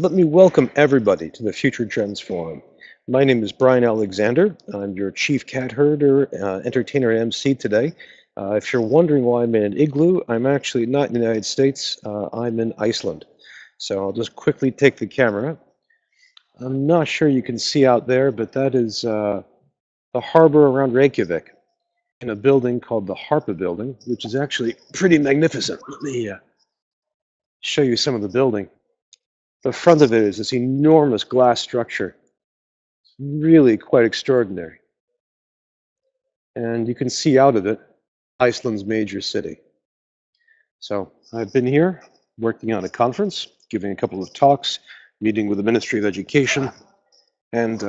Let me welcome everybody to the Future Trends Forum. My name is Brian Alexander. I'm your chief cat herder, entertainer, and MC today. If you're wondering why I'm in an igloo, I'm actually not in the United States. I'm in Iceland. So I'll just quickly take the camera. I'm not sure you can see out there, but that is the harbor around Reykjavik in a building called the Harpa Building, which is actually pretty magnificent. Let me show you some of the building. The front of it is this enormous glass structure, really quite extraordinary. And you can see out of it Iceland's major city. So I've been here working on a conference, giving a couple of talks, meeting with the Ministry of Education, and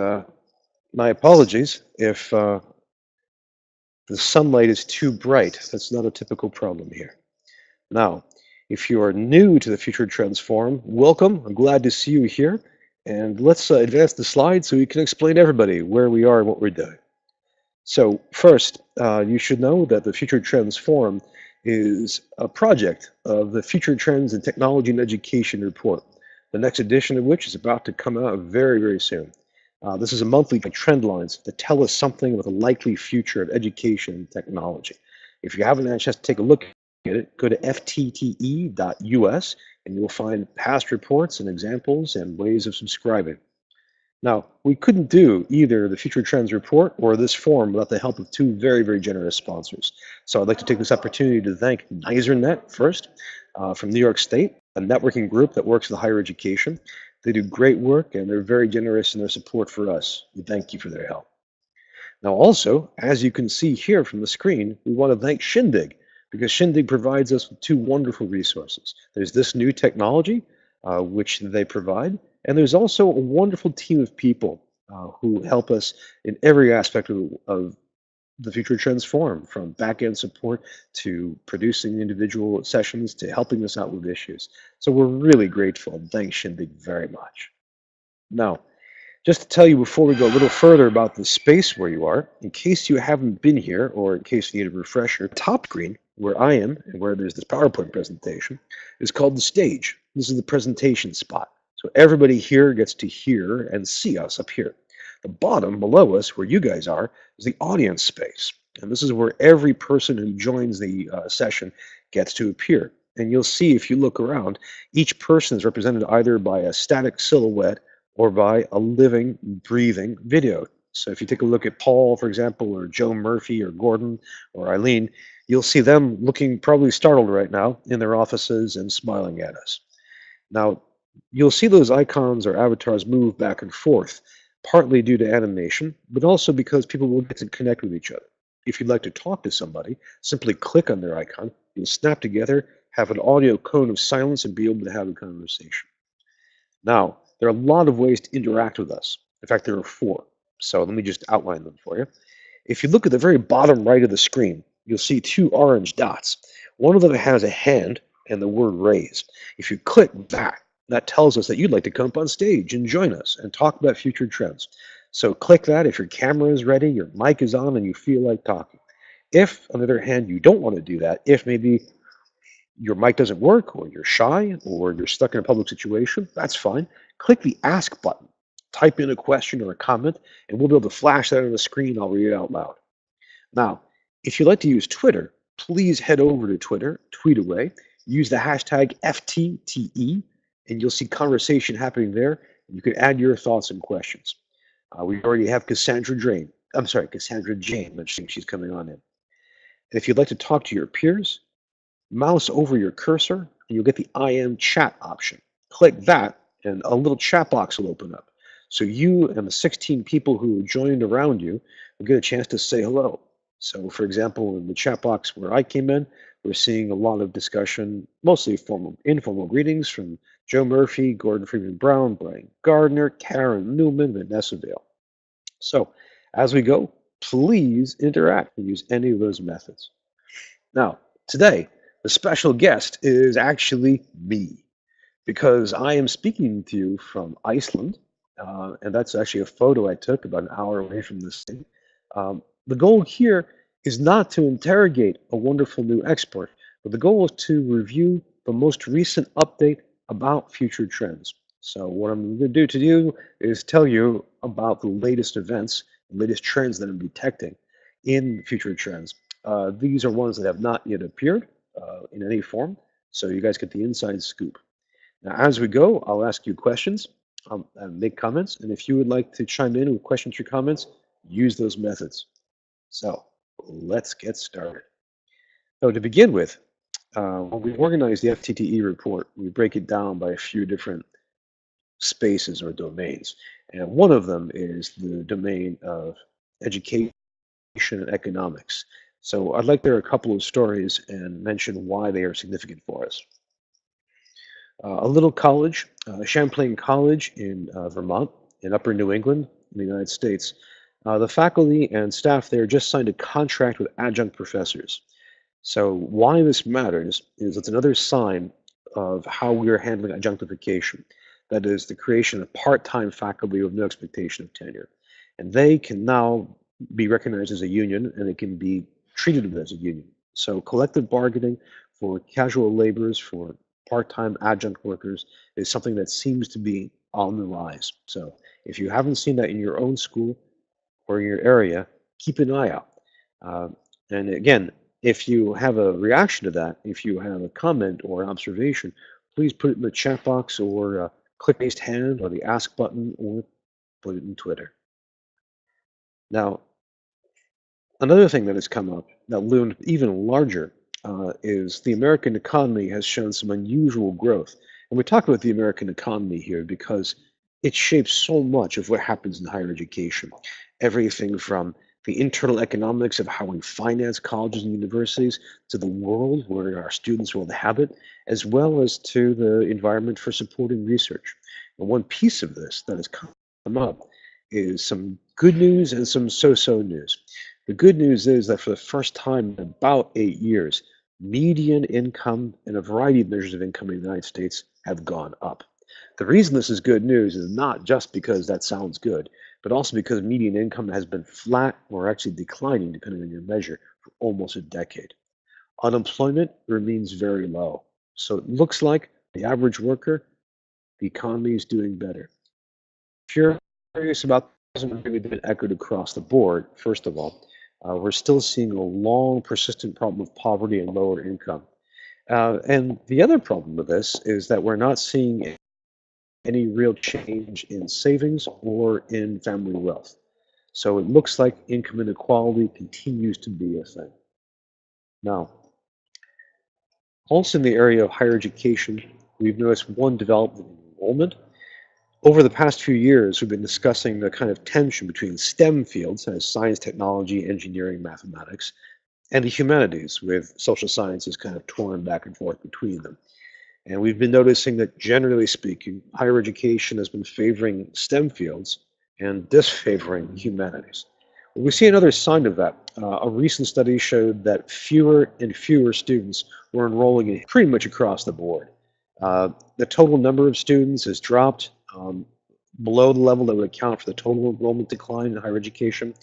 my apologies if the sunlight is too bright. That's not a typical problem here. Now, if you are new to the Future Trends Forum, welcome. I'm glad to see you here. And let's advance the slide so we can explain to everybody where we are and what we're doing. So first, you should know that the Future Trends Forum is a project of the Future Trends in Technology and Education report, the next edition of which is about to come out very, very soon. This is a monthly trend lines that tell us something about the likely future of education and technology. If you haven't had a chance to take a look at it, go to ftte.us and you'll find past reports and examples and ways of subscribing. Now, we couldn't do either the Future Trends report or this forum without the help of two very, very generous sponsors. So I'd like to take this opportunity to thank NYSERNet first, from New York State, a networking group that works with higher education. They do great work and they're very generous in their support for us. We thank you for their help. Now also, as you can see here from the screen, we want to thank Shindig, because Shindig provides us with two wonderful resources. There's this new technology, which they provide, and there's also a wonderful team of people who help us in every aspect of the Future Trends Forum, from back-end support to producing individual sessions to helping us out with issues. So we're really grateful and thanks Shindig very much. Now, just to tell you before we go a little further about the space where you are, in case you haven't been here or in case you need a refresher, top screen where I am and where there's this PowerPoint presentation is called the stage. This is the presentation spot. So everybody here gets to hear and see us up here. The bottom below us, where you guys are, is the audience space. And this is where every person who joins the session gets to appear. And you'll see if you look around, each person is represented either by a static silhouette or by a living, breathing video. So if you take a look at Paul, for example, or Joe Murphy, or Gordon, or Eileen, you'll see them looking probably startled right now in their offices and smiling at us. Now, you'll see those icons or avatars move back and forth, partly due to animation, but also because people will get to connect with each other. If you'd like to talk to somebody, simply click on their icon, you'll snap together, have an audio cone of silence, and be able to have a conversation. Now, there are a lot of ways to interact with us. In fact, there are 4. So let me just outline them for you. If you look at the very bottom right of the screen, you'll see 2 orange dots. One of them has a hand and the word raise. If you click that tells us that you'd like to come up on stage and join us and talk about future trends. So click that if your camera is ready, your mic is on, and you feel like talking. If, on the other hand, you don't want to do that, if maybe your mic doesn't work, or you're shy, or you're stuck in a public situation, that's fine. Click the Ask button. Type in a question or a comment, and we'll be able to flash that on the screen. I'll read it out loud. Now, if you'd like to use Twitter, please head over to Twitter, tweet away, use the hashtag FTTE, and you'll see conversation happening there. You can add your thoughts and questions. We already have Cassandra Jane mentioning she's coming on in. And if you'd like to talk to your peers, mouse over your cursor, and you'll get the I am chat option. Click that, and a little chat box will open up. So you and the 16 people who joined around you will get a chance to say hello. So, for example, in the chat box where I came in, we're seeing a lot of discussion, mostly informal greetings from Joe Murphy, Gordon Freeman Brown, Brian Gardner, Karen Newman, Vanessa Vale. So, as we go, please interact and use any of those methods. Now, today, the special guest is actually me, because I am speaking to you from Iceland, and that's actually a photo I took about an hour away from this thing. The goal here is not to interrogate a wonderful new expert, but the goal is to review the most recent update about future trends. So what I'm going to do is tell you about the latest events, the latest trends that I'm detecting in future trends. These are ones that have not yet appeared in any form, so you guys get the inside scoop. Now, as we go, I'll ask you questions and make comments, and if you would like to chime in with questions or comments, use those methods. So let's get started. So to begin with, when we organize the FTTE report, we break it down by a few different spaces or domains. And one of them is the domain of education and economics. So I'd like to share a couple of stories and mention why they are significant for us. A little college, Champlain College in Vermont, in upper New England, in the United States. The faculty and staff there just signed a contract with adjunct professors. So why this matters is it's another sign of how we are handling adjunctification. That is the creation of part-time faculty with no expectation of tenure. And they can now be recognized as a union and it can be treated as a union. So collective bargaining for casual laborers, for part-time adjunct workers is something that seems to be on the rise. So if you haven't seen that in your own school or in your area, keep an eye out. Uh, and again, if you have a reaction to that, if you have a comment or an observation, please put it in the chat box or click raised hand or the ask button or put it in Twitter. Now, another thing that has come up that loomed even larger is the American economy has shown some unusual growth. And we talk about the American economy here because it shapes so much of what happens in higher education. Everything from the internal economics of how we finance colleges and universities to the world where our students will inhabit, as well as to the environment for supporting research. And one piece of this that has come up is some good news and some so-so news. The good news is that for the first time in about 8 years, median income and a variety of measures of income in the United States have gone up. The reason this is good news is not just because that sounds good, but also because median income has been flat or actually declining, depending on your measure, for almost a decade. Unemployment remains very low. So it looks like the average worker, the economy is doing better. If you're curious about this, hasn't really been echoed across the board, first of all, we're still seeing a long, persistent problem of poverty and lower income. And the other problem with this is that we're not seeing any real change in savings or in family wealth. So it looks like income inequality continues to be a thing. Now, also in the area of higher education, we've noticed one development in enrollment. Over the past few years, we've been discussing the kind of tension between STEM fields, as science, technology, engineering, mathematics, and the humanities, with social sciences kind of torn back and forth between them. And we've been noticing that, generally speaking, higher education has been favoring STEM fields and disfavoring humanities. We see another sign of that. A recent study showed that fewer and fewer students were enrolling in pretty much across the board. The total number of students has dropped below the level that would account for the total enrollment decline in higher education.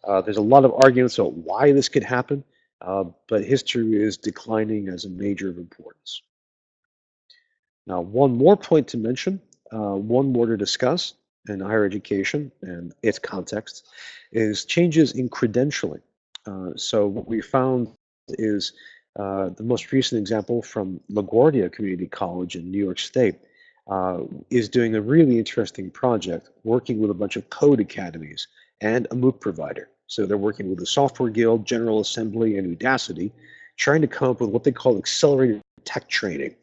There's a lot of arguments about why this could happen, but history is declining as a major of importance. Now, one more point to mention, one more to discuss in higher education and its context is changes in credentialing. So what we found is the most recent example from LaGuardia Community College in New York State is doing a really interesting project working with a bunch of code academies and a MOOC provider. So they're working with the Software Guild, General Assembly, and Udacity, trying to come up with what they call accelerated tech training.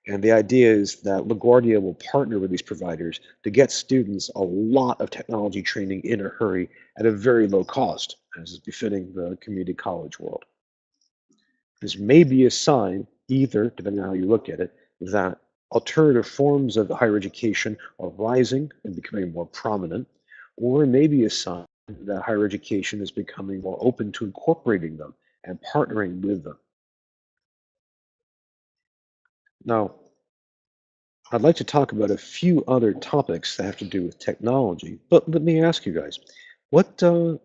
And the idea is that LaGuardia will partner with these providers to get students a lot of technology training in a hurry at a very low cost, as is befitting the community college world. This may be a sign, either, depending on how you look at it, that alternative forms of higher education are rising and becoming more prominent, or it may be a sign that higher education is becoming more open to incorporating them and partnering with them. Now, I'd like to talk about a few other topics that have to do with technology, but let me ask you guys, what do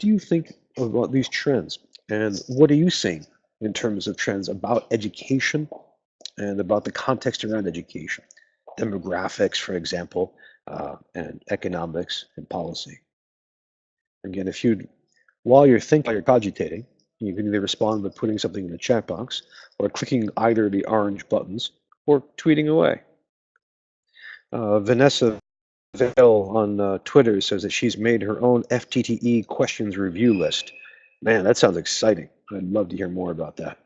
you think about these trends, and what are you seeing in terms of trends about education and about the context around education? demographics, for example, and economics and policy. Again, while you're thinking, while you're cogitating, you can either respond by putting something in the chat box, or clicking either of the orange buttons, or tweeting away. Vanessa Vale on Twitter says that she's made her own FTTE questions review list. Man, that sounds exciting. I'd love to hear more about that.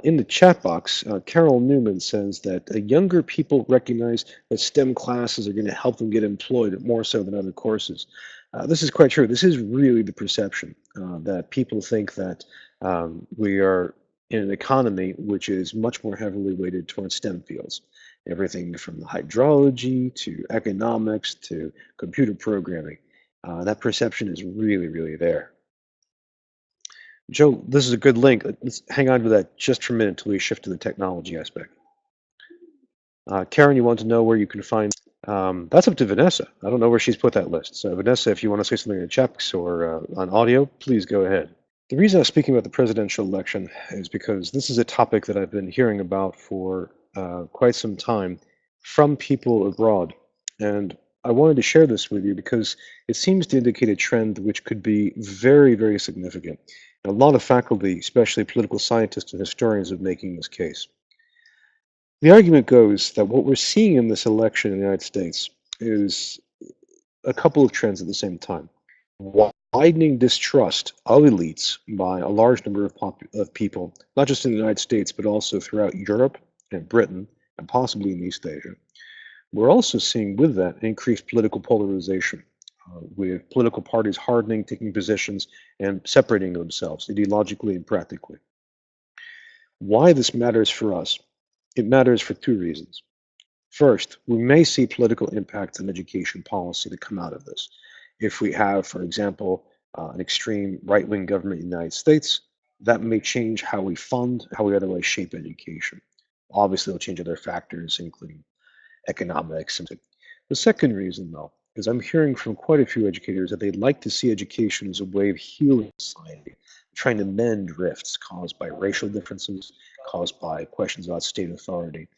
In the chat box, Carol Newman says that younger people recognize that STEM classes are going to help them get employed more so than other courses. This is quite true. This is really the perception that people think that we are in an economy which is much more heavily weighted towards STEM fields. Everything from hydrology to economics to computer programming. That perception is really, really there. Joe, this is a good link. Let's hang on to that just for a minute until we shift to the technology aspect. Karen, you want to know where you can find? That's up to Vanessa. I don't know where she's put that list. So Vanessa, if you want to say something in the chat box or on audio, please go ahead. The reason I'm speaking about the presidential election is because this is a topic that I've been hearing about for quite some time from people abroad. And I wanted to share this with you because it seems to indicate a trend which could be very, very significant. A lot of faculty, especially political scientists and historians, are making this case. The argument goes that what we're seeing in this election in the United States is a couple of trends at the same time. Widening distrust of elites by a large number of people, not just in the United States, but also throughout Europe and Britain, and possibly in East Asia. We're also seeing with that increased political polarization, with political parties hardening, taking positions, and separating themselves ideologically and practically. Why this matters for us? It matters for two reasons. First, we may see political impacts on education policy that come out of this. If we have, for example, an extreme right-wing government in the United States, that may change how we fund, how we otherwise shape education. Obviously, it'll change other factors, including economics. The second reason, though, is I'm hearing from quite a few educators that they'd like to see education as a way of healing society, trying to mend rifts caused by racial differences, caused by questions about state authority.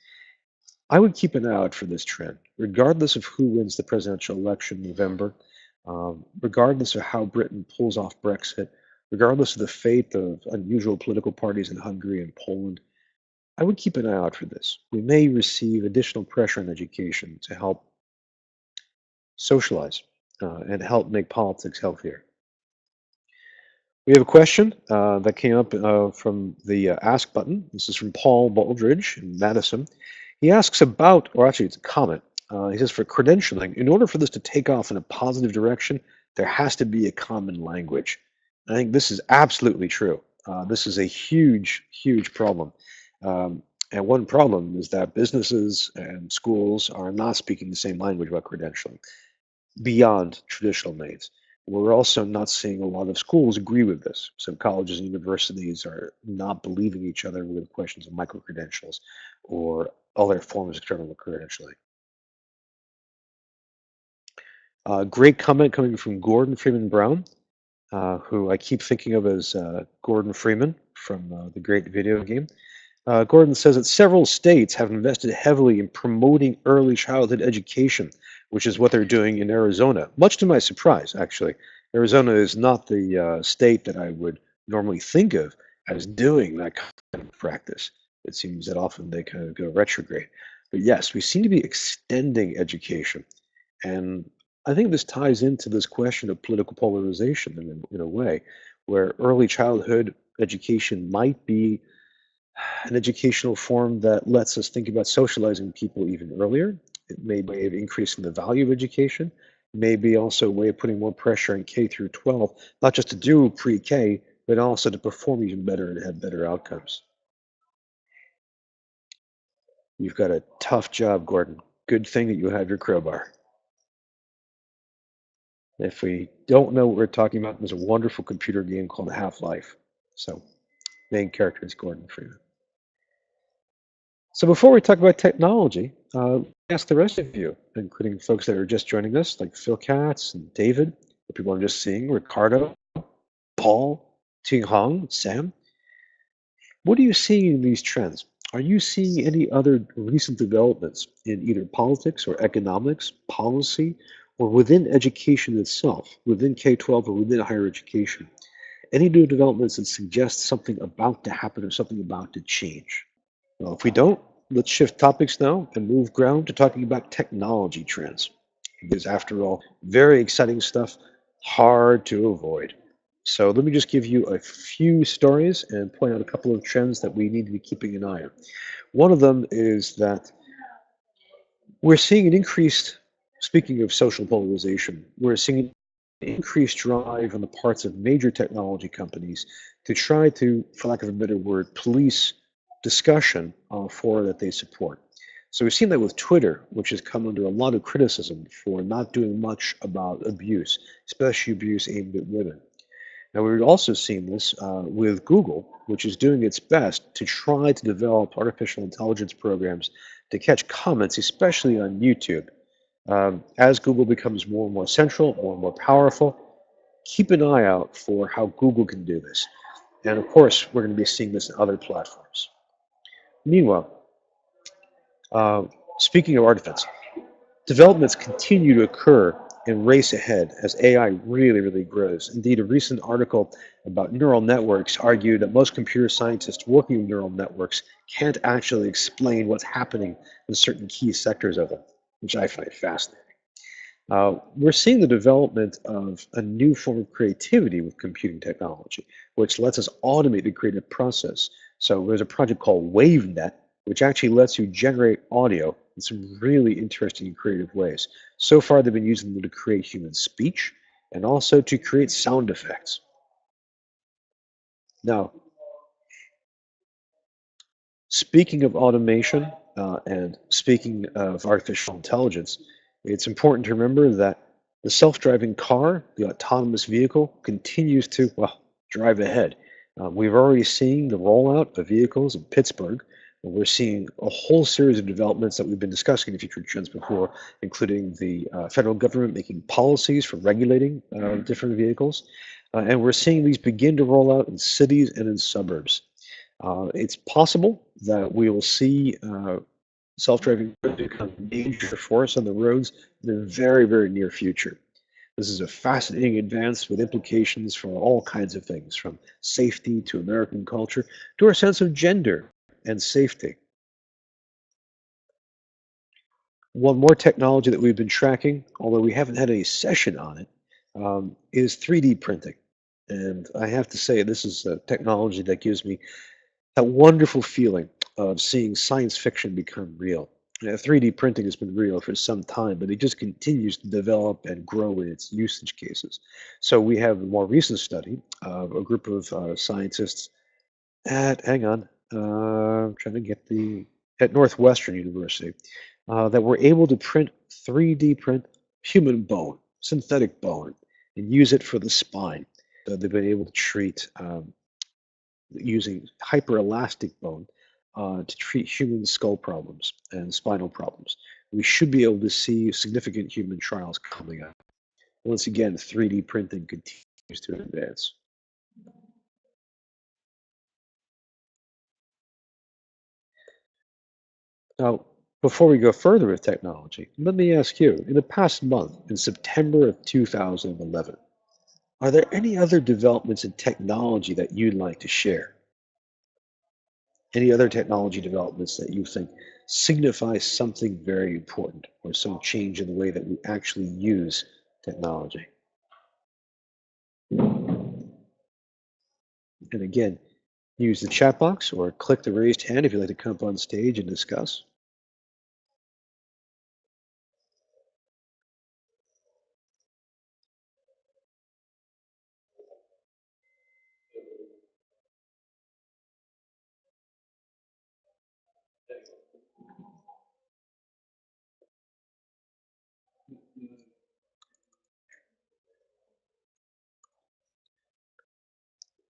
I would keep an eye out for this trend, regardless of who wins the presidential election in November, regardless of how Britain pulls off Brexit, regardless of the fate of unusual political parties in Hungary and Poland. I would keep an eye out for this. We may receive additional pressure on education to help socialize and help make politics healthier. We have a question that came up from the Ask button. This is from Paul Baldridge in Madison. He asks about, or actually it's a comment. He says, for credentialing, in order for this to take off in a positive direction, there has to be a common language. I think this is absolutely true. This is a huge, huge problem. And one problem is that businesses and schools are not speaking the same language about credentialing beyond traditional needs. We're also not seeing a lot of schools agree with this. Some colleges and universities are not believing each other with questions of micro-credentials or other forms of external credentialing. Great comment coming from Gordon Freeman Brown, who I keep thinking of as Gordon Freeman from the great video game. Gordon says that several states have invested heavily in promoting early childhood education, which is what they're doing in Arizona, much to my surprise, actually. Arizona is not the state that I would normally think of as doing that kind of practice. It seems that often they kind of go retrograde. But yes, we seem to be extending education. And I think this ties into this question of political polarization in a way, where early childhood education might be an educational form that lets us think about socializing people even earlier. It may be a way of increasing the value of education, maybe also a way of putting more pressure on K through 12, not just to do pre-K, but also to perform even better and have better outcomes. You've got a tough job, Gordon. Good thing that you have your crowbar. If we don't know what we're talking about, there's a wonderful computer game called Half-Life. So, main character is Gordon Freeman. So before we talk about technology, ask the rest of you, including folks that are just joining us, like Phil Katz and David, the people I'm just seeing, Ricardo, Paul, Ting Hong, Sam. What are you seeing in these trends? Are you seeing any other recent developments in either politics or economics, policy, or within education itself, within K-12 or within higher education? Any new developments that suggest something about to happen or something about to change? Well, if we don't, let's shift topics now and move ground to talking about technology trends. Because after all, very exciting stuff, hard to avoid. So let me just give you a few stories and point out a couple of trends that we need to be keeping an eye on. One of them is that we're seeing an increased, speaking of social polarization, we're seeing an increased drive on the parts of major technology companies to try to, for lack of a better word, police discussion for that they support. So we've seen that with Twitter, which has come under a lot of criticism for not doing much about abuse, especially abuse aimed at women. Now, we've also seen this with Google, which is doing its best to try to develop artificial intelligence programs to catch comments, especially on YouTube. As Google becomes more and more central, more and more powerful, keep an eye out for how Google can do this. And of course, we're going to be seeing this in other platforms. Meanwhile, uh, speaking of artifacts, developments continue to occur and race ahead as AI really grows. Indeed, a recent article about neural networks argued that most computer scientists working with neural networks can't actually explain what's happening in certain key sectors of them, which I find fascinating. We're seeing the development of a new form of creativity with computing technology, which lets us automate the creative process. So there's a project called WaveNet, which actually lets you generate audio in some really interesting and creative ways. So far, they've been using them to create human speech and also to create sound effects. Now, speaking of automation and speaking of artificial intelligence, it's important to remember that the self-driving car, the autonomous vehicle, continues to, well, drive ahead. We've already seen the rollout of vehicles in Pittsburgh. And we're seeing a whole series of developments that we've been discussing in Future Trends before, including the federal government making policies for regulating different vehicles. And we're seeing these begin to roll out in cities and in suburbs. It's possible that we will see self-driving cars become a major force on the roads in the very near future. This is a fascinating advance with implications for all kinds of things, from safety to American culture to our sense of gender and safety. One more technology that we've been tracking, although we haven't had any session on it, is 3D printing. And I have to say, this is a technology that gives me that wonderful feeling of seeing science fiction become real. 3D printing has been real for some time, but it just continues to develop and grow in its usage cases. So we have a more recent study of a group of scientists hang on, I'm trying to get at Northwestern University, that were able to 3D print human bone, synthetic bone, and use it for the spine. So they've been able to treat using hyperelastic bone to treat human skull problems and spinal problems. We should be able to see significant human trials coming up. Once again, 3D printing continues to advance. Now, before we go further with technology, let me ask you, in the past month, in September of 2011, are there any other developments in technology that you'd like to share? Any other technology developments that you think signify something very important or some change in the way that we actually use technology? And again, use the chat box or click the raised hand if you'd like to come up on stage and discuss.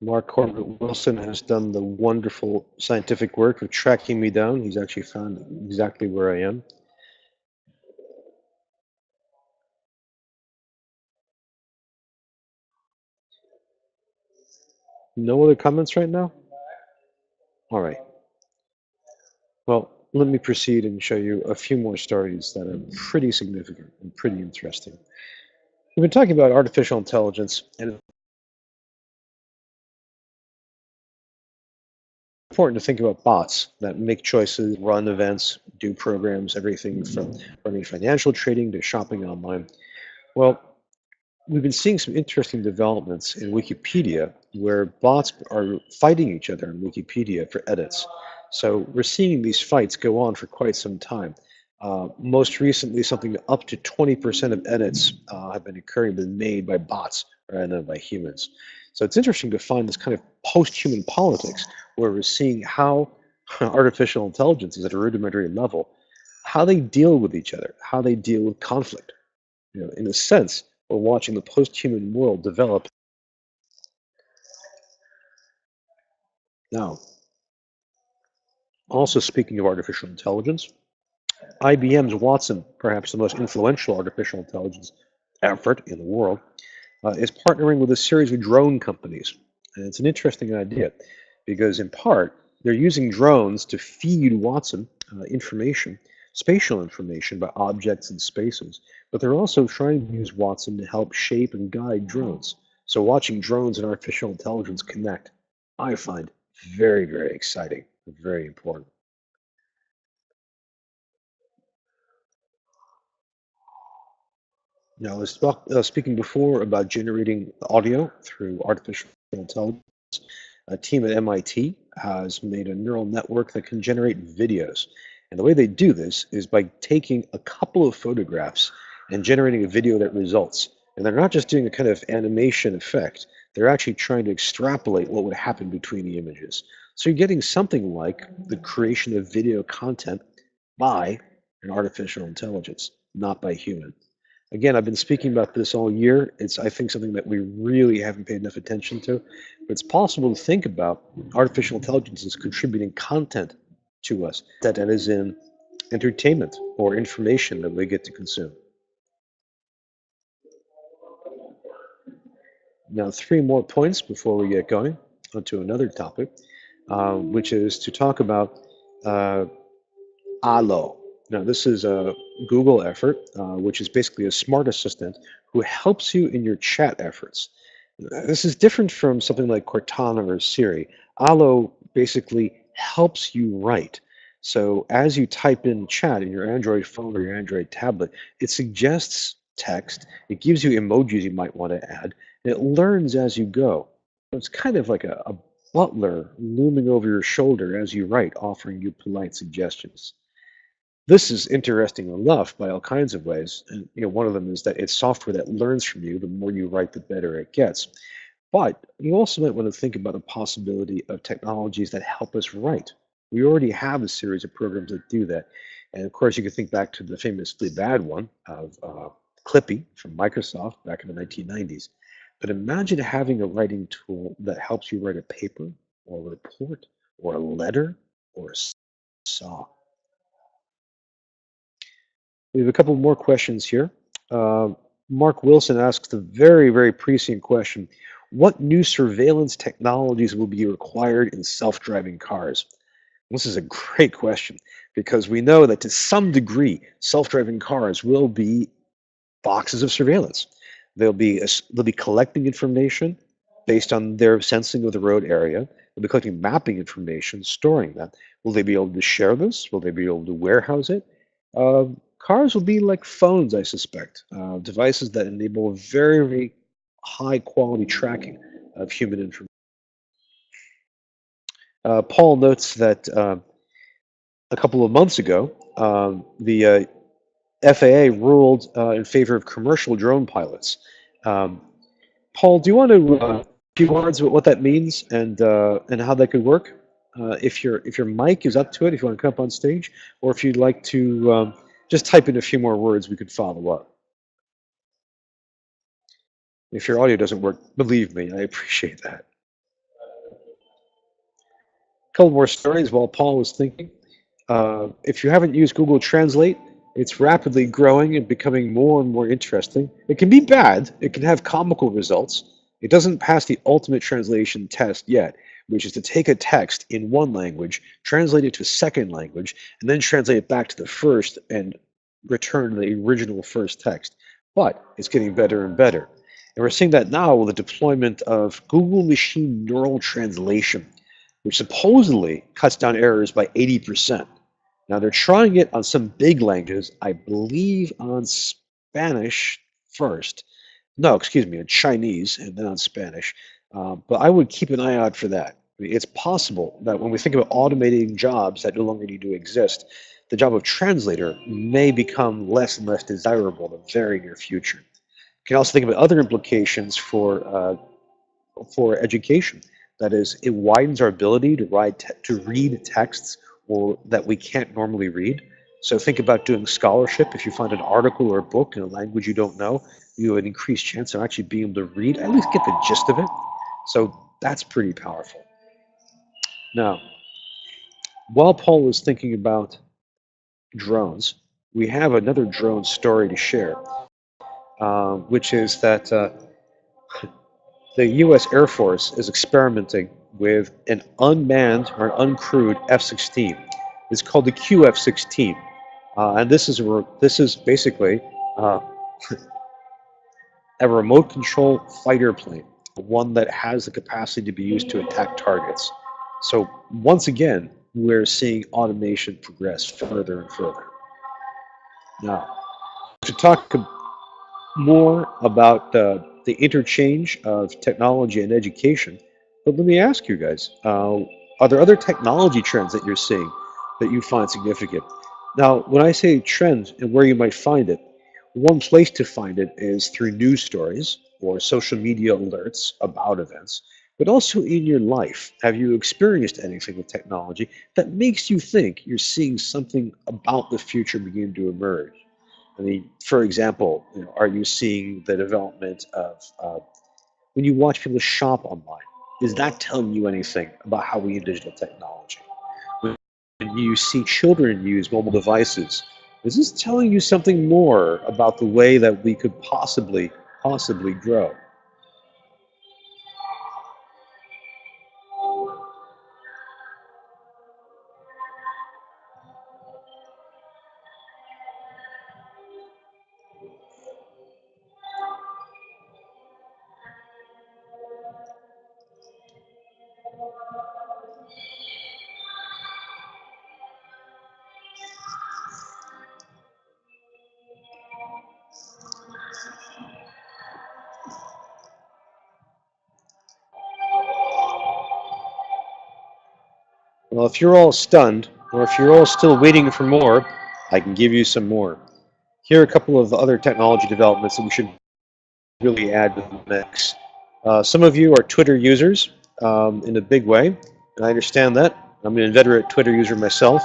Mark Corbett Wilson has done the wonderful scientific work of tracking me down. He's actually found exactly where I am. No other comments right now? All right. Well, let me proceed and show you a few more stories that are pretty significant and pretty interesting. We've been talking about artificial intelligence, and it's important to think about bots that make choices, run events, do programs, everything from running financial trading to shopping online. Well, we've been seeing some interesting developments in Wikipedia where bots are fighting each other in Wikipedia for edits. So we're seeing these fights go on for quite some time. Most recently, something up to 20% of edits have been occurring, been made by bots rather than by humans. So it's interesting to find this kind of post-human politics where we're seeing how artificial intelligence is at a rudimentary level, how they deal with each other, how they deal with conflict. In a sense, we're watching the post-human world develop now. Also, speaking of artificial intelligence, IBM's Watson, perhaps the most influential artificial intelligence effort in the world, is partnering with a series of drone companies. And it's an interesting idea because, in part, they're using drones to feed Watson information, spatial information about objects and spaces, but they're also trying to use Watson to help shape and guide drones. So, watching drones and artificial intelligence connect, I find very, very exciting, very important. Now, I was speaking before about generating audio through artificial intelligence. A team at MIT has made a neural network that can generate videos. And the way they do this is by taking a couple of photographs and generating a video that results. And they're not just doing a kind of animation effect, they're actually trying to extrapolate what would happen between the images. So you're getting something like the creation of video content by an artificial intelligence, not by human. Again, I've been speaking about this all year. It's, I think, something that we really haven't paid enough attention to. But it's possible to think about artificial intelligence as contributing content to us that is in entertainment or information that we get to consume. Now, three more points before we get going onto another topic, which is to talk about uh, Allo. Now, this is a Google effort, which is basically a smart assistant who helps you in your chat efforts. This is different from something like Cortana or Siri. Allo basically helps you write. So as you type in chat in your Android phone or your Android tablet, it suggests text, it gives you emojis you might want to add, and it learns as you go. It's kind of like a butler looming over your shoulder as you write, offering you polite suggestions. This is interesting enough by all kinds of ways. And one of them is that it's software that learns from you. The more you write, the better it gets. But you also might want to think about the possibility of technologies that help us write. We already have a series of programs that do that. And of course, you can think back to the famously bad one of Clippy from Microsoft back in the 1990s. But imagine having a writing tool that helps you write a paper or a report or a letter or a song. We have a couple more questions here. Uh, Mark Wilson asks the very, very prescient question: what new surveillance technologies will be required in self-driving cars? This is a great question because we know that to some degree, self-driving cars will be boxes of surveillance. They'll be collecting information based on their sensing of the road area. They'll be collecting mapping information, storing that. Will they be able to share this? Will they be able to warehouse it? Cars will be like phones, I suspect, devices that enable very, very high quality tracking of human information. Paul notes that a couple of months ago, the FAA ruled in favor of commercial drone pilots. Um, Paul, do you want to a few words about what that means and how that could work? If your mic is up to it, if you want to come up on stage, or if you'd like to just type in a few more words, we could follow up. If your audio doesn't work, believe me, I appreciate that. A couple more stories while Paul was thinking. If you haven't used Google Translate, it's rapidly growing and becoming more and more interesting. It can be bad. It can have comical results. It doesn't pass the ultimate translation test yet, which is to take a text in one language, translate it to a second language, and then translate it back to the first and return the original first text. But it's getting better and better. And we're seeing that now with the deployment of Google Machine Neural Translation, which supposedly cuts down errors by 80%. Now they're trying it on some big languages, I believe on Spanish first. No, excuse me, on Chinese and then on Spanish. But I would keep an eye out for that. I mean, it's possible that when we think about automating jobs that no longer need to exist, the job of translator may become less and less desirable in the very near future. You can also think about other implications for education. That is, it widens our ability to read texts or that we can't normally read. So think about doing scholarship. If you find an article or a book in a language you don't know, you have an increased chance of actually being able to read, at least get the gist of it. So that's pretty powerful. Now, while Paul was thinking about drones, we have another drone story to share, which is that the U.S. Air Force is experimenting with an unmanned or an uncrewed F-16. It's called the QF-16, and this is basically uh, a remote control fighter plane, one that has the capacity to be used to attack targets. So once again, we're seeing automation progress further and further. Now, to talk more about the interchange of technology and education, but let me ask you guys, are there other technology trends that you're seeing that you find significant? Now, when I say trends and where you might find it, one place to find it is through news stories or social media alerts about events, but also in your life. Have you experienced anything with technology that makes you think you're seeing something about the future begin to emerge? I mean, for example, are you seeing the development of when you watch people shop online? Is that telling you anything about how we use digital technology? When you see children use mobile devices, is this telling you something more about the way that we could possibly grow? Well, if you're all stunned, or if you're all still waiting for more, I can give you some more. Here are a couple of other technology developments that we should really add to the mix. Some of you are Twitter users in a big way, and I understand that. I'm an inveterate Twitter user myself.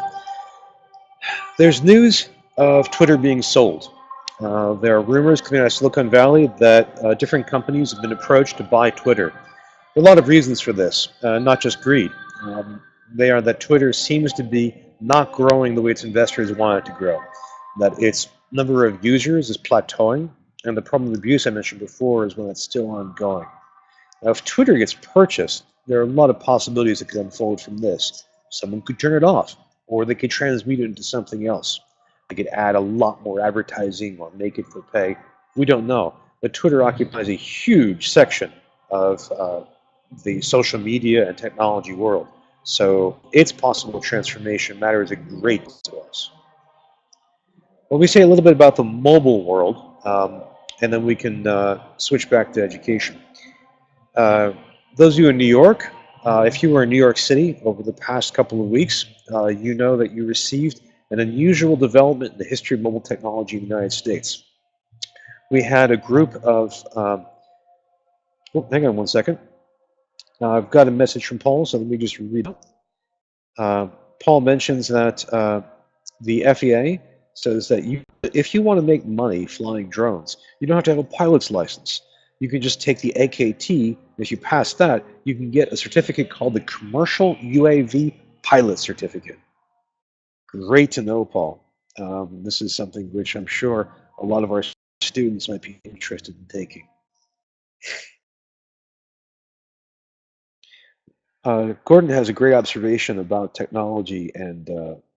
There's news of Twitter being sold. There are rumors coming out of Silicon Valley that different companies have been approached to buy Twitter. There are a lot of reasons for this, not just greed. They are that Twitter seems to be not growing the way its investors want it to grow, that its number of users is plateauing, and the problem of abuse I mentioned before is one that's still ongoing. Now, if Twitter gets purchased, there are a lot of possibilities that could unfold from this. Someone could turn it off, or they could transmute it into something else. They could add a lot more advertising or make it for pay. We don't know. But Twitter occupies a huge section of the social media and technology world. So its possible transformation matters a great deal to us. Well, we say a little bit about the mobile world, and then we can switch back to education. Uh, those of you in New York, if you were in New York City over the past couple of weeks, you know that you received an unusual development in the history of mobile technology in the United States. We had a group of, oh, hang on one second. I've got a message from Paul, so let me just read it. Paul mentions that the FAA says that if you want to make money flying drones, you don't have to have a pilot's license. You can just take the AKT, and if you pass that, you can get a certificate called the Commercial UAV Pilot Certificate. Great to know, Paul. This is something which I'm sure a lot of our students might be interested in taking. Gordon has a great observation about technology and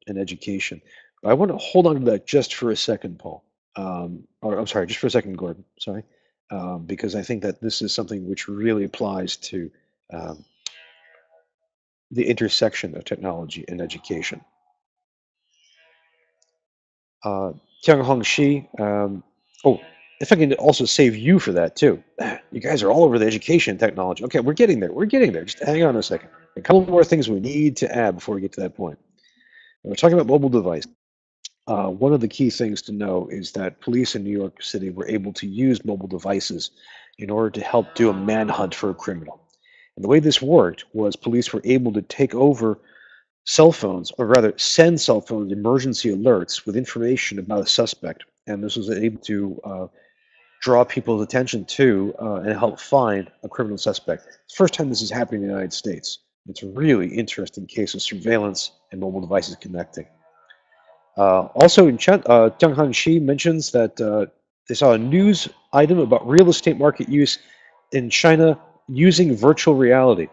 education. I want to hold on to that just for a second, Paul. Or I'm sorry, just for a second, Gordon. Sorry, because I think that this is something which really applies to um, the intersection of technology and education. uh, Tianghong Shi. Oh, if I can also save you for that too. You guys are all over the education technology. Okay, we're getting there. We're getting there. Just hang on a second. A couple more things we need to add before we get to that point. When we're talking about mobile device. One of the key things to know is that police in New York City were able to use mobile devices in order to help do a manhunt for a criminal. And the way this worked was police were able to take over cell phones, or rather send cell phones emergency alerts with information about a suspect. And this was able to draw people's attention to and help find a criminal suspect. It's the first time this is happening in the United States. It's a really interesting case of surveillance and mobile devices connecting. Also, in chat, Jiang Shi mentions that they saw a news item about real estate market use in China using virtual reality.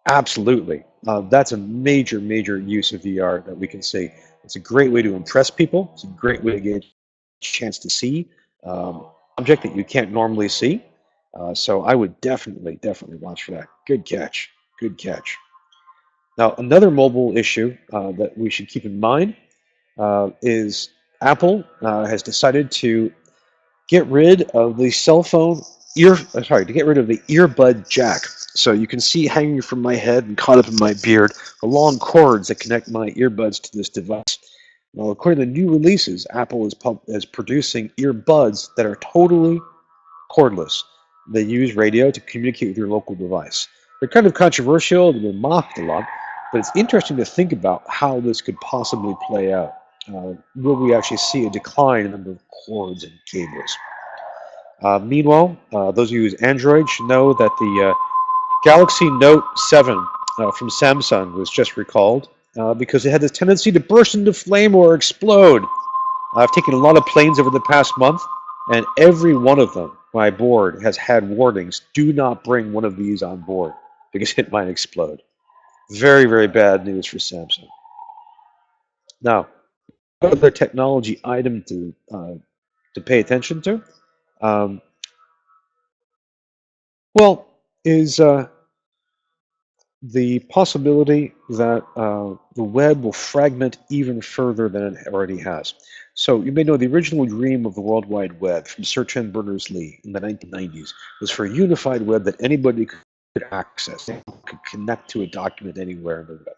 Absolutely. That's a major, major use of VR that we can see. It's a great way to impress people. It's a great way to get a chance to see object that you can't normally see. So I would definitely, definitely watch for that. Good catch. Good catch. Now, another mobile issue that we should keep in mind is Apple has decided to get rid of the cell phone to get rid of the earbud jack. So you can see hanging from my head and caught up in my beard the long cords that connect my earbuds to this device. Well, according to new releases, Apple is producing earbuds that are totally cordless. They use radio to communicate with your local device. They're kind of controversial, they've been mocked a lot, but it's interesting to think about how this could possibly play out. Will we actually see a decline in the number of cords and cables? Meanwhile, those of you who use Android should know that the Galaxy Note 7 from Samsung was just recalled because it had this tendency to burst into flame or explode. I've taken a lot of planes over the past month, and every one of them, my board, has had warnings. Do not bring one of these on board because it might explode. Very, very bad news for Samsung. Now, another technology item to pay attention to, um, well, is the possibility that the web will fragment even further than it already has. So you may know the original dream of the World Wide Web from Sir Chen Berners-Lee in the 1990s was for a unified web that anybody could access, could connect to a document anywhere in the web.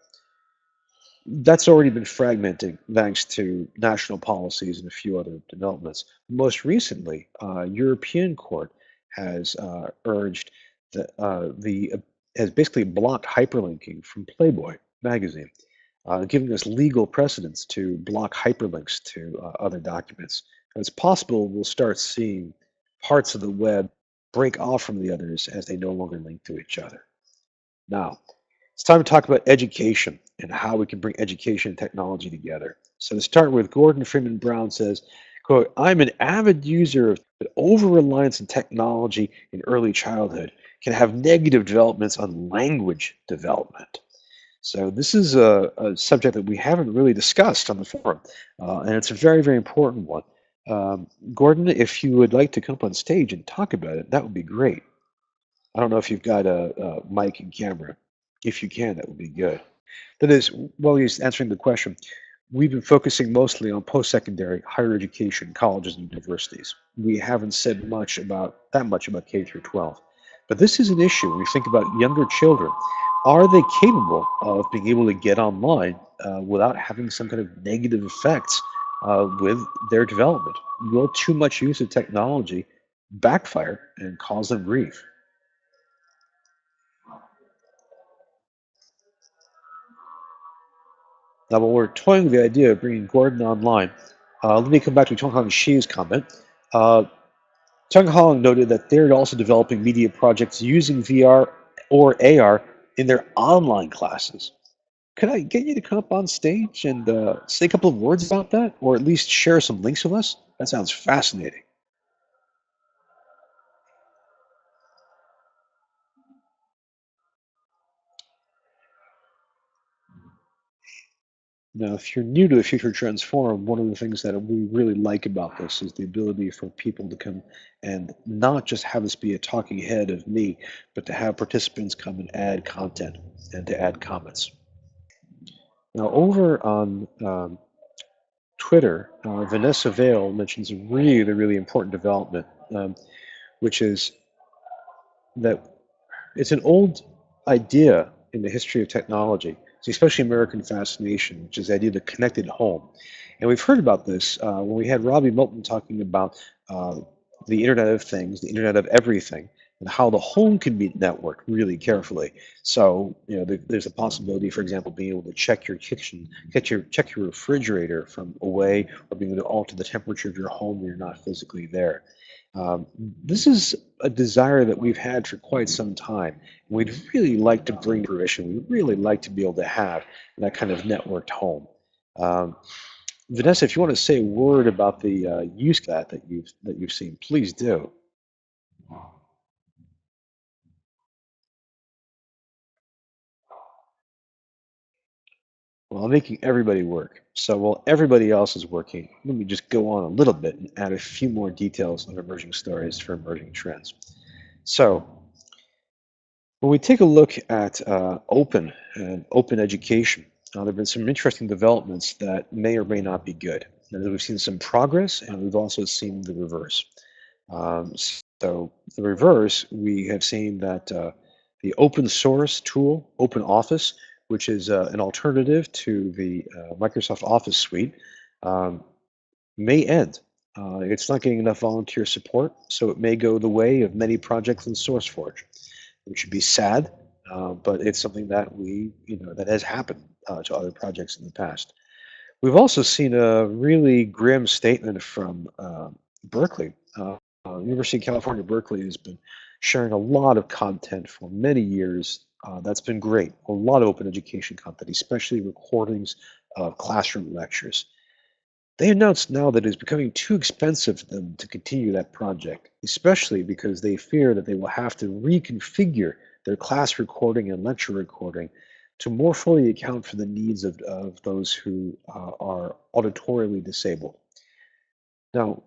That's already been fragmenting thanks to national policies and a few other developments. Most recently, European Court has urged that has basically blocked hyperlinking from Playboy magazine, giving us legal precedence to block hyperlinks to other documents. And it's possible we'll start seeing parts of the web break off from the others as they no longer link to each other. Now, it's time to talk about education and how we can bring education and technology together. So to start with, Gordon Freeman Brown says, quote, I'm an avid user of but over-reliance on technology in early childhood can have negative developments on language development. So this is a subject that we haven't really discussed on the forum, and it's a very, very important one. Gordon, if you would like to come up on stage and talk about it, that would be great. I don't know if you've got a mic and camera. If you can, that would be good. That is, while he's answering the question, we've been focusing mostly on post-secondary, higher education, colleges and universities. We haven't said that much about K through 12. But this is an issue when we think about younger children. Are they capable of being able to get online without having some kind of negative effects with their development? Will too much use of technology backfire and cause them grief? Now, while we're toying with the idea of bringing Gordon online, let me come back to Chonghang Shi's comment. Uh, Chonghang noted that they're also developing media projects using VR or AR in their online classes. Could I get you to come up on stage and say a couple of words about that, or at least share some links with us? That sounds fascinating. Now, if you're new to the Future Trends Forum, one of the things that we really like about this is the ability for people to come and not just have this be a talking head of me, but to have participants come and add content and to add comments. Now, over on Twitter, Vanessa Vale mentions a really, really important development, which is that it's an old idea in the history of technology, especially American fascination, which is the idea of the connected home. And we've heard about this when we had Robbie Moulton talking about the Internet of Things, the Internet of Everything, and how the home can be networked really carefully. So, there's a possibility, for example, being able to check your kitchen, check your refrigerator from away, or being able to alter the temperature of your home when you're not physically there. This is a desire that we've had for quite some time. We'd really like to bring to fruition. We'd really like to be able to have that kind of networked home. Vanessa, if you want to say a word about the use of that you've seen, please do. Well, I'm making everybody work. So while everybody else is working, let me just go on a little bit and add a few more details of emerging stories for emerging trends. So when we take a look at open and open education, there have been some interesting developments that may or may not be good. And we've seen some progress, and we've also seen the reverse. So the reverse, we have seen that the open source tool, Open Office, which is an alternative to the Microsoft Office suite, may end. It's not getting enough volunteer support, so it may go the way of many projects in SourceForge, which would be sad, but it's something that that has happened to other projects in the past. We've also seen a really grim statement from Berkeley. University of California, Berkeley has been sharing a lot of content for many years. That's been great. A lot of open education content, especially recordings of classroom lectures. They announced now that it's becoming too expensive for them to continue that project, especially because they fear that they will have to reconfigure their class recording and lecture recording to more fully account for the needs of those who are auditorily disabled. Now,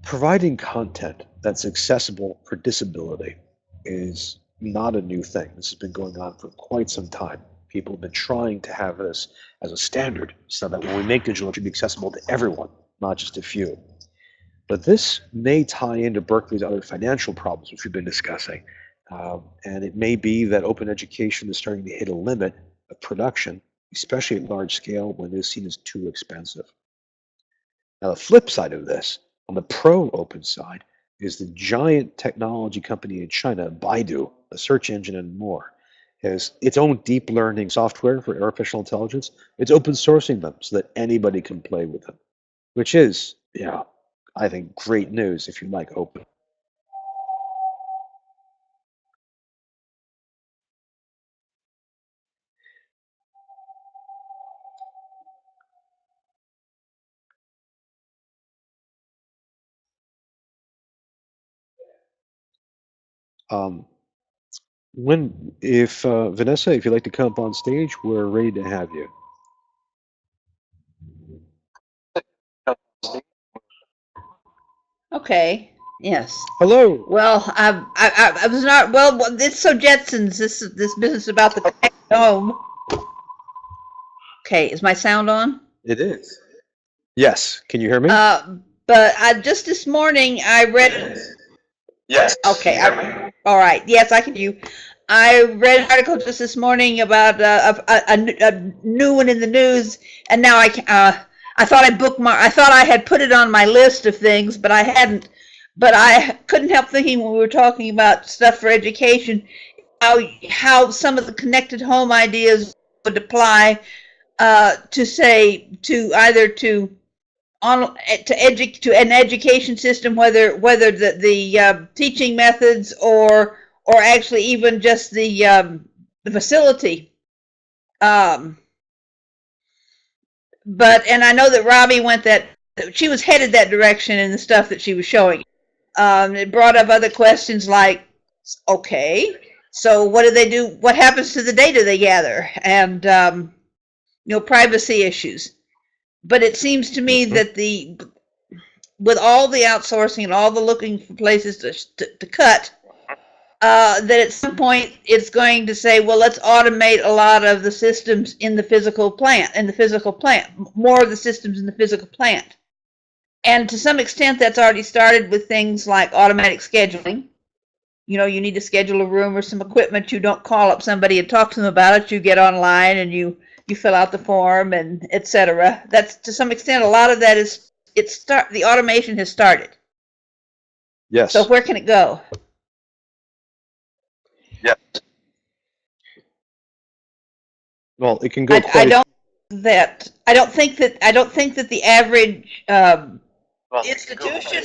providing content that's accessible for disability is not a new thing. This has been going on for quite some time. People have been trying to have this as a standard so that when we make digital, it should be accessible to everyone, not just a few. But this may tie into Berkeley's other financial problems, which we've been discussing. And it may be that open education is starting to hit a limit of production, especially at large scale when it is seen as too expensive. Now, the flip side of this, on the pro-open side, is the giant technology company in China, Baidu, a search engine and more, has its own deep learning software for artificial intelligence. It's open sourcing them so that anybody can play with them, which is, I think, great news if you like open. Vanessa, if you'd like to come up on stage, we're ready to have you. Okay. Yes. Hello. Well, I was not. Well, it's so Jetsons. This business about the home. Okay, is my sound on? It is. Yes. Can you hear me? But just this morning I read. Yes. Okay. All right. Yes, I can hear you. I read an article just this morning about a new one in the news, and now I thought I bookmarked. I thought I had put it on my list of things, but I hadn't. But I couldn't help thinking when we were talking about stuff for education, how some of the connected home ideas would apply to an education system, whether the teaching methods or actually even just the facility. And I know that Robbie she was headed that direction in the stuff that she was showing. It brought up other questions like, okay, so what do they do? What happens to the data they gather? And privacy issues. But it seems to me that with all the outsourcing and all the looking for places to cut, that at some point it's going to say, well, let's automate a lot of the systems in the physical plant, more of the systems in the physical plant. And to some extent, that's already started with things like automatic scheduling. You need to schedule a room or some equipment. You don't call up somebody and talk to them about it. You get online and you fill out the form and etc. That's to some extent, a lot of that is the automation has started. Yes. So where can it go? Yes. Well, it can go. I don't think that the average institution.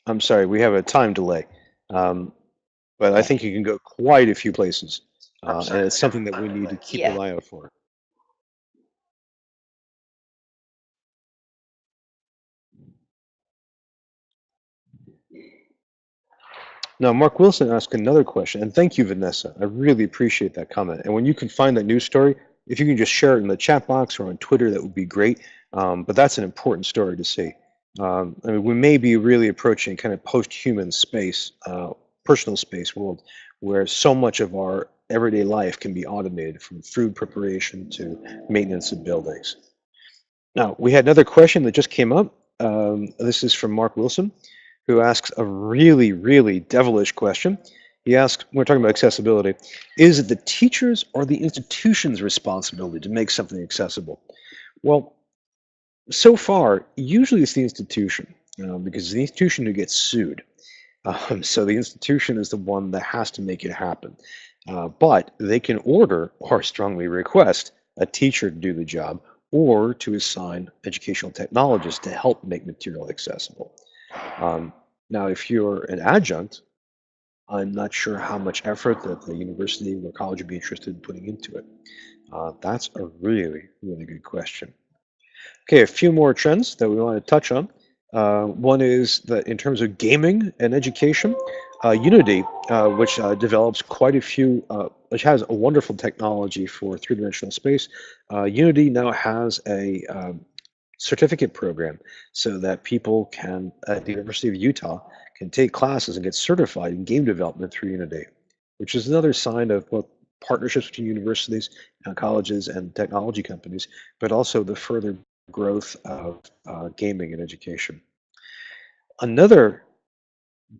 I'm sorry, we have a time delay, but I think you can go quite a few places, and it's something that we need to keep an eye out for. Now, Mark Wilson asked another question, and thank you, Vanessa. I really appreciate that comment. And when you can find that news story, if you can just share it in the chat box or on Twitter, that would be great. But that's an important story to see. I mean, we may be really approaching kind of post-human space, personal space world, where so much of our everyday life can be automated, from food preparation to maintenance of buildings. Now, we had another question that just came up. This is from Mark Wilson, who asks a really, really devilish question. He asks, we're talking about accessibility, is it the teachers or the institution's responsibility to make something accessible? Well, so far, usually it's the institution, because it's the institution who gets sued. So the institution is the one that has to make it happen. But they can order or strongly request a teacher to do the job, or to assign educational technologists to help make material accessible. Now, if you're an adjunct, I'm not sure how much effort that the university or college would be interested in putting into it. That's a really, really good question. Okay, a few more trends that we want to touch on. One is that in terms of gaming and education, Unity, which develops quite a few, which has a wonderful technology for three-dimensional space, Unity now has a certificate program so that people can, at the University of Utah, can take classes and get certified in game development through Unity, which is another sign of both partnerships between universities, colleges, and technology companies, but also the further growth of gaming and education. Another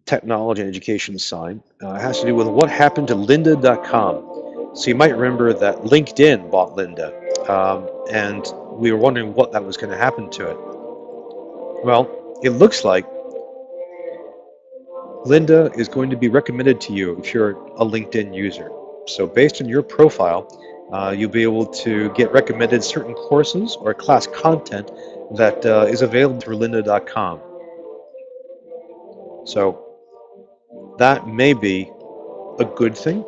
technology and education sign has to do with what happened to lynda.com. So you might remember that LinkedIn bought Lynda, and we were wondering what that was going to happen to it. Well, it looks like Lynda is going to be recommended to you if you're a LinkedIn user. So based on your profile, you'll be able to get recommended certain courses or class content that is available through lynda.com. So that may be a good thing.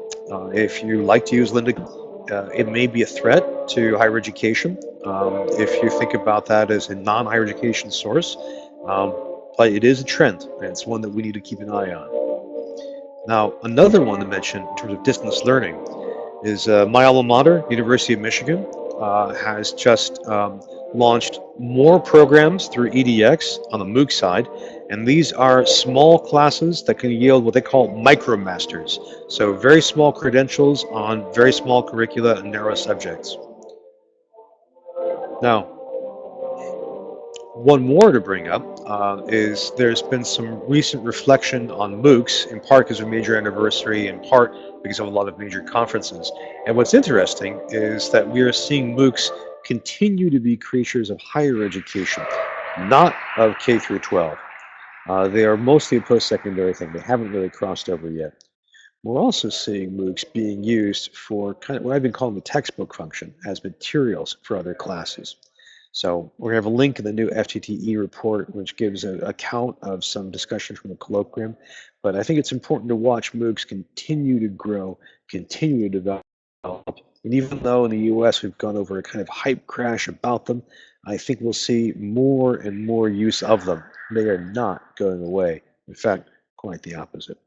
If you like to use Lynda, it may be a threat to higher education if you think about that as a non-higher education source. But it is a trend, and it's one that we need to keep an eye on. Now, another one to mention in terms of distance learning is my alma mater, University of Michigan, has just launched more programs through EDX on the MOOC side, and these are small classes that can yield what they call micromasters, so very small credentials on very small curricula and narrow subjects. Now, one more to bring up is there's been some recent reflection on MOOCs, in part because of a major anniversary, in part because of a lot of major conferences. And what's interesting is that we are seeing MOOCs continue to be creatures of higher education, not of K through 12. They are mostly a post-secondary thing. They haven't really crossed over yet. We're also seeing MOOCs being used for kind of what I've been calling the textbook function, as materials for other classes. So we're going to have a link in the new FTTE report, which gives an account of some discussion from the colloquium. But I think it's important to watch MOOCs continue to grow, continue to develop. And even though in the US we've gone over a kind of hype crash about them, I think we'll see more and more use of them. They are not going away. In fact, quite the opposite.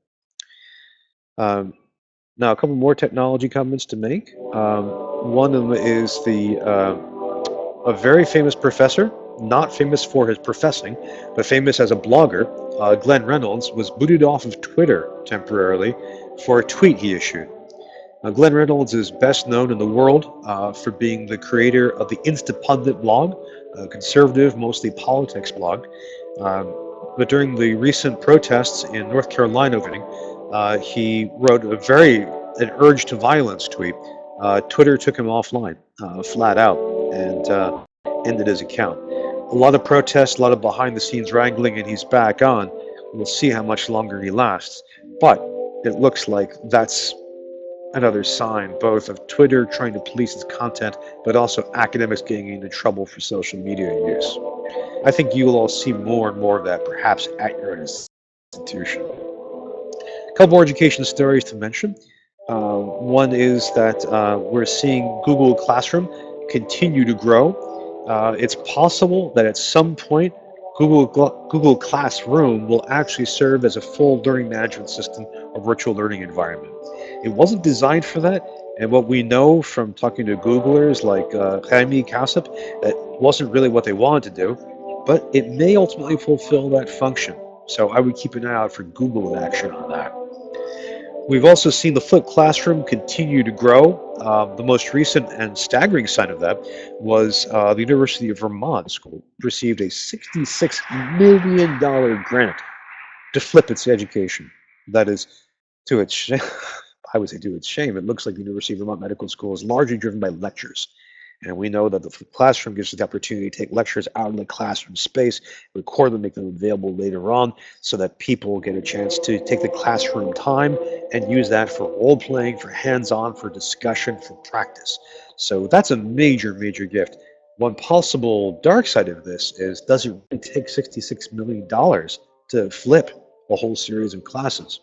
Now, a couple more technology comments to make. One of them is a very famous professor, not famous for his professing, but famous as a blogger. Glenn Reynolds was booted off of Twitter temporarily for a tweet he issued. Glenn Reynolds is best known in the world for being the creator of the Instapundit blog, a conservative, mostly politics blog. But during the recent protests in North Carolina opening, he wrote an urge to violence tweet. Twitter took him offline, flat out, and ended his account. A lot of protests, a lot of behind-the-scenes wrangling, and he's back on. We'll see how much longer he lasts. But it looks like that's another sign both of Twitter trying to police its content, but also academics getting into trouble for social media use. I think you will all see more and more of that, perhaps at your institution. A couple more education stories to mention. One is that we're seeing Google Classroom continue to grow. It's possible that at some point Google Classroom will actually serve as a full learning management system or virtual learning environment. It wasn't designed for that, and what we know from talking to Googlers like Jaime Casap, that wasn't really what they wanted to do, but it may ultimately fulfill that function. So I would keep an eye out for Google action on that. We've also seen the flipped classroom continue to grow. The most recent and staggering sign of that was the University of Vermont School received a $66 million grant to flip its education. That is, to its shame, I would say to its shame, it looks like the University of Vermont Medical School is largely driven by lectures. And we know that the classroom gives us the opportunity to take lectures out of the classroom space, record them, make them available later on, so that people get a chance to take the classroom time and use that for role-playing, for hands-on, for discussion, for practice. So that's a major, major gift. One possible dark side of this is, does it really take $66 million to flip a whole series of classes?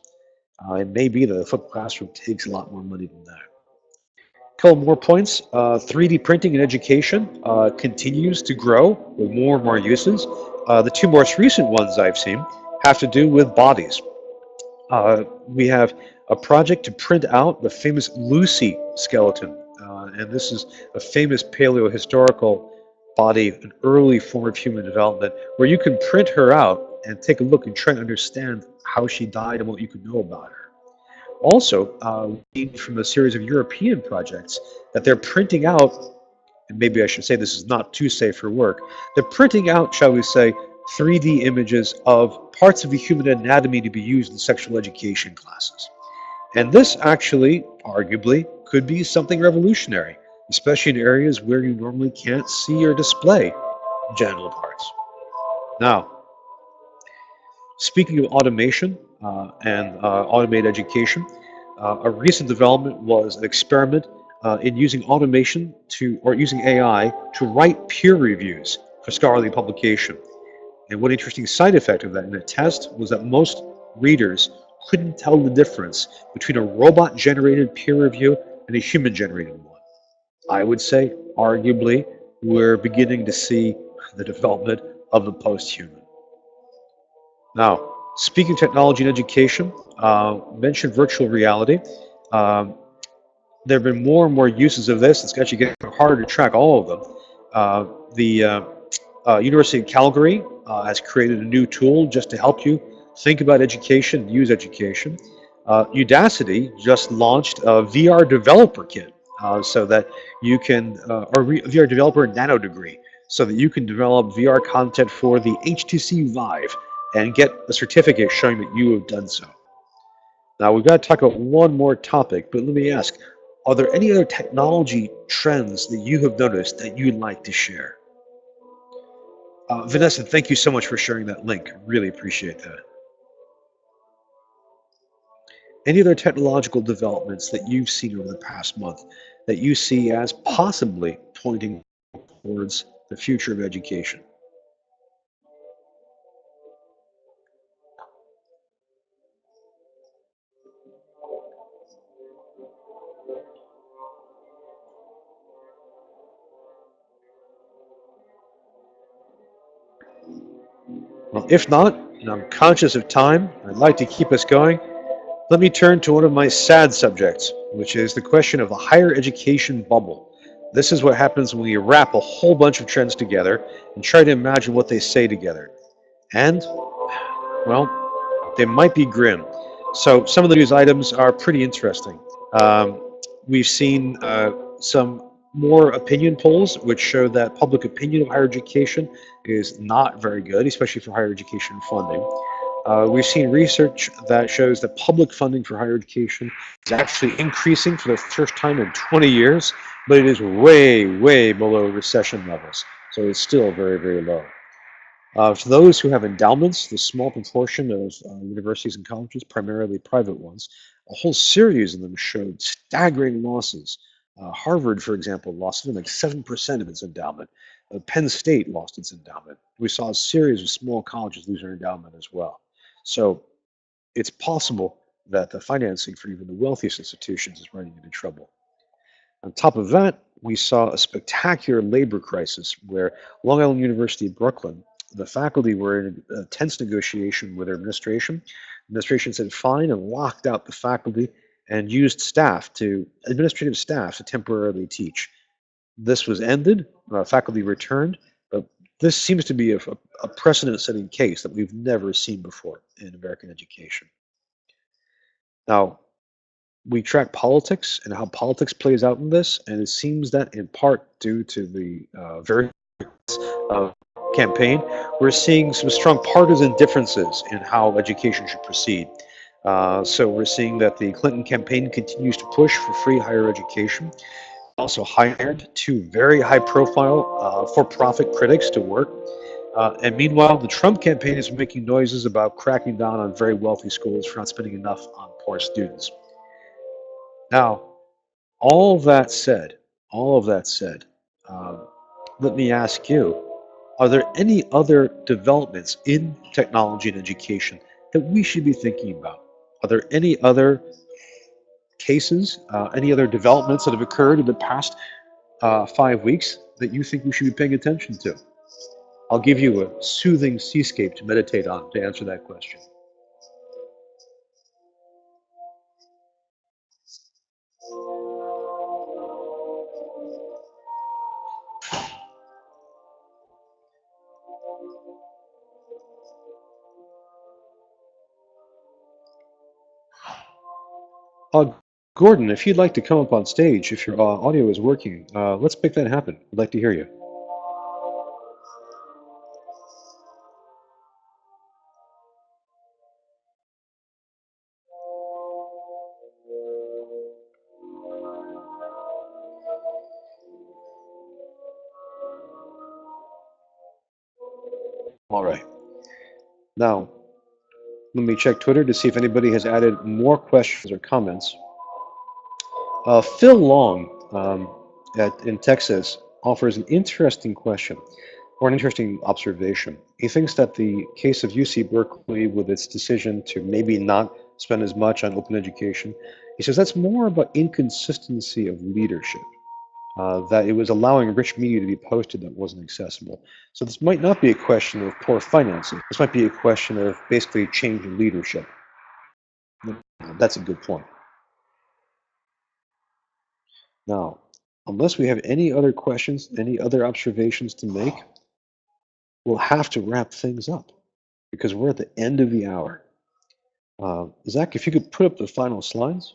It may be that the flipped classroom takes a lot more money than that. Couple more points. 3D printing in education continues to grow with more and more uses. The two most recent ones I've seen have to do with bodies. We have a project to print out the famous Lucy skeleton, and this is a famous paleohistorical body, an early form of human development, where you can print her out and take a look and try to understand how she died and what you could know about her. Also, from a series of European projects that they're printing out, and maybe I should say this is not too safe for work, they're printing out, shall we say, 3D images of parts of the human anatomy to be used in sexual education classes. And this actually, arguably, could be something revolutionary, especially in areas where you normally can't see or display genital parts. Now, speaking of automation and automated education, a recent development was an experiment in using automation or using AI to write peer reviews for scholarly publication. And one interesting side effect of that in a test was that most readers couldn't tell the difference between a robot-generated peer review and a human-generated one. I would say, arguably, we're beginning to see the development of the post-human. Now, speaking of technology and education, mentioned virtual reality. There have been more and more uses of this. It's actually getting harder to track all of them. The University of Calgary has created a new tool just to help you think about education, use education. Udacity just launched a VR developer kit so that you can, or VR developer nano degree, so that you can develop VR content for the HTC Vive and get a certificate showing that you have done so. Now, we've got to talk about one more topic, but let me ask, are there any other technology trends that you have noticed that you'd like to share? Vanessa, thank you so much for sharing that link. Really appreciate that. Any other technological developments that you've seen over the past month that you see as possibly pointing towards the future of education? Well, if not, and I'm conscious of time, I'd like to keep us going. Let me turn to one of my sad subjects, which is the question of the higher education bubble. This is what happens when you wrap a whole bunch of trends together and try to imagine what they say together. And, well, they might be grim. So some of the news items are pretty interesting. We've seen some more opinion polls which show that public opinion of higher education is not very good, especially for higher education funding. We've seen research that shows that public funding for higher education is actually increasing for the first time in 20 years, but it is way, way below recession levels. So it's still very, very low. For those who have endowments, the small proportion of universities and colleges, primarily private ones, a whole series of them showed staggering losses. Harvard, for example, lost something like 7% of its endowment. Penn State lost its endowment. We saw a series of small colleges lose their endowment as well. So it's possible that the financing for even the wealthiest institutions is running into trouble. On top of that, we saw a spectacular labor crisis where Long Island University in Brooklyn, the faculty were in a tense negotiation with their administration. Administration said fine and locked out the faculty and used administrative staff to temporarily teach. This was ended, faculty returned, but this seems to be a precedent-setting case that we've never seen before in American education. Now, we track politics and how politics plays out in this, and it seems that in part due to the various campaign, we're seeing some strong partisan differences in how education should proceed. So we're seeing that the Clinton campaign continues to push for free higher education. Also hired two very high-profile for-profit critics to work. And meanwhile, the Trump campaign is making noises about cracking down on very wealthy schools for not spending enough on poor students. Now, all of that said, let me ask you, are there any other developments in technology and education that we should be thinking about? Are there any other cases, any other developments that have occurred in the past 5 weeks that you think we should be paying attention to? I'll give you a soothing seascape to meditate on to answer that question. Gordon, if you'd like to come up on stage, if your audio is working, let's make that happen. I'd like to hear you. All right. Now, let me check Twitter to see if anybody has added more questions or comments. Phil Long in Texas offers an interesting question or an interesting observation. He thinks that the case of UC Berkeley with its decision to maybe not spend as much on open education, he says that's more about inconsistency of leadership. That it was allowing rich media to be posted that wasn't accessible. So this might not be a question of poor financing. This might be a question of basically change in leadership. That's a good point. Now, unless we have any other questions, any other observations to make, we'll have to wrap things up because we're at the end of the hour. Zach, if you could put up the final slides.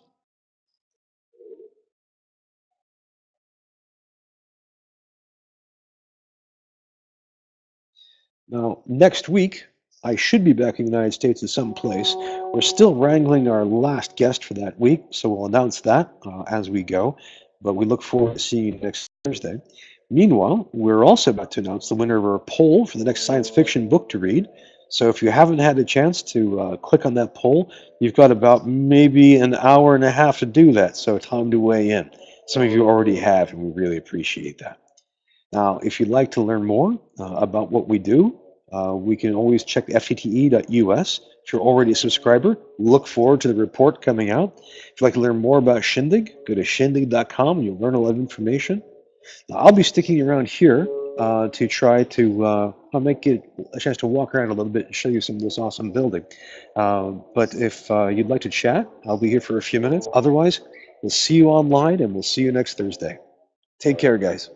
Now, next week, I should be back in the United States in some place. We're still wrangling our last guest for that week, so we'll announce that as we go. But we look forward to seeing you next Thursday. Meanwhile, we're also about to announce the winner of our poll for the next science fiction book to read. So if you haven't had a chance to click on that poll, you've got about maybe an hour and a half to do that, so time to weigh in. Some of you already have, and we really appreciate that. Now, if you'd like to learn more about what we do, we can always check ftte.us. If you're already a subscriber, look forward to the report coming out. If you'd like to learn more about Shindig, go to shindig.com and you'll learn a lot of information. Now, I'll be sticking around here to try to I'll make it a chance to walk around a little bit and show you some of this awesome building. But if you'd like to chat, I'll be here for a few minutes. Otherwise, we'll see you online and we'll see you next Thursday. Take care, guys.